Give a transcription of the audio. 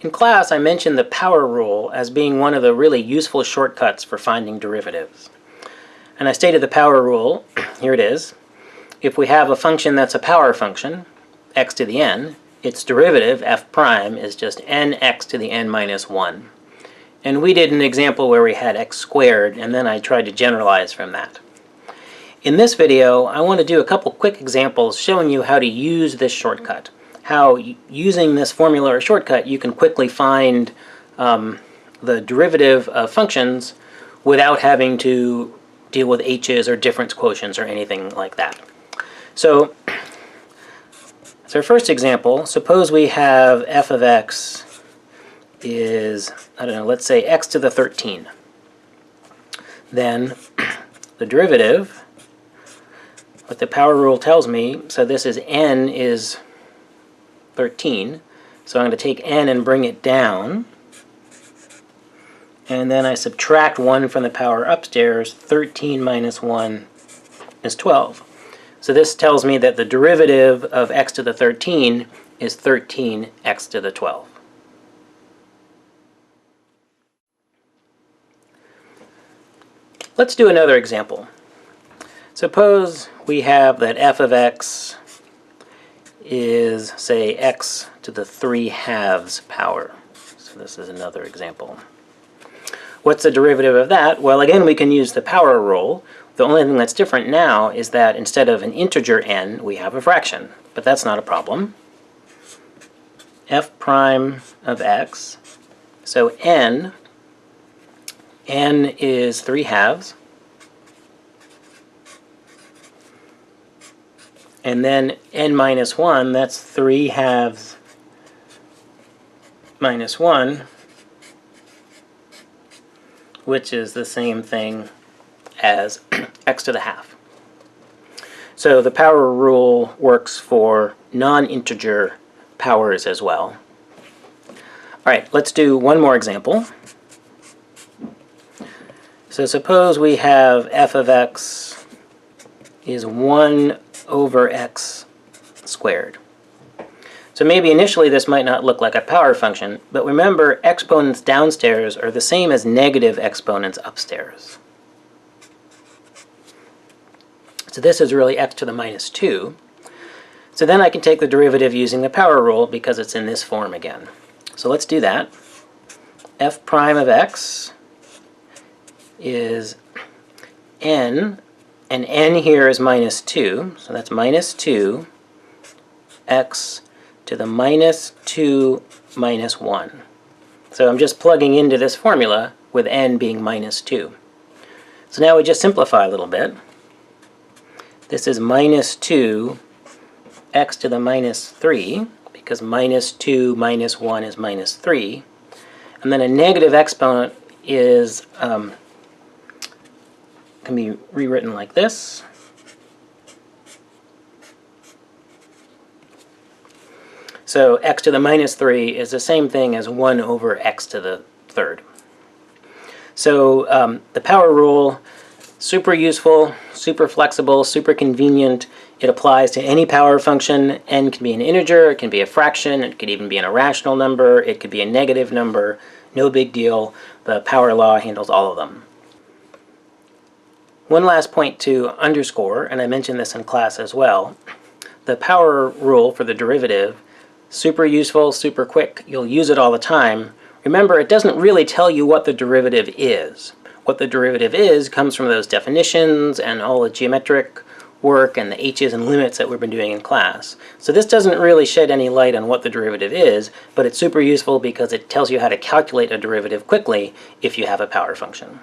In class, I mentioned the power rule as being one of the really useful shortcuts for finding derivatives. And I stated the power rule, here it is. If we have a function that's a power function, x to the n, its derivative, f prime, is just nx to the n minus 1. And we did an example where we had x squared, and then I tried to generalize from that. In this video, I want to do a couple quick examples showing you how to use this shortcut. How, using this formula or shortcut, you can quickly find the derivative of functions without having to deal with h's or difference quotients or anything like that. So, as our first example, suppose we have f of x is, I don't know, let's say x to the 13. Then the derivative, what the power rule tells me, so this is n is 13. So I'm going to take n and bring it down. And then I subtract 1 from the power upstairs. 13 minus 1 is 12. So this tells me that the derivative of x to the 13 is 13x to the 12. Let's do another example. Suppose we have that f of x is, say, x to the 3/2 power. So this is another example. What's the derivative of that? Well, again, we can use the power rule. The only thing that's different now is that instead of an integer n, we have a fraction. But that's not a problem. F prime of x. So n is 3/2. And then n minus 1, that's 3/2 minus 1, which is the same thing as x to the half. So the power rule works for non-integer powers as well. All right, let's do one more example. So suppose we have f of x is 1 over x squared. So maybe initially this might not look like a power function, but remember exponents downstairs are the same as negative exponents upstairs. So this is really x to the minus 2. So then I can take the derivative using the power rule because it's in this form again. So let's do that. F prime of x is n, and n here is minus 2, so that's minus 2 x to the minus 2 minus 1. So I'm just plugging into this formula with n being minus 2. So now we just simplify a little bit. This is minus 2 x to the minus 3, because minus 2 minus 1 is minus 3. And then a negative exponent is can be rewritten like this. So x to the minus 3 is the same thing as 1 over x to the third. So the power rule, super useful, super flexible, super convenient. It applies to any power function. N can be an integer, it can be a fraction, it could even be an irrational number, it could be a negative number. No big deal. The power law handles all of them. One last point to underscore, and I mentioned this in class as well, the power rule for the derivative, super useful, super quick, you'll use it all the time. Remember, it doesn't really tell you what the derivative is. What the derivative is comes from those definitions and all the geometric work and the h's and limits that we've been doing in class. So this doesn't really shed any light on what the derivative is, but it's super useful because it tells you how to calculate a derivative quickly if you have a power function.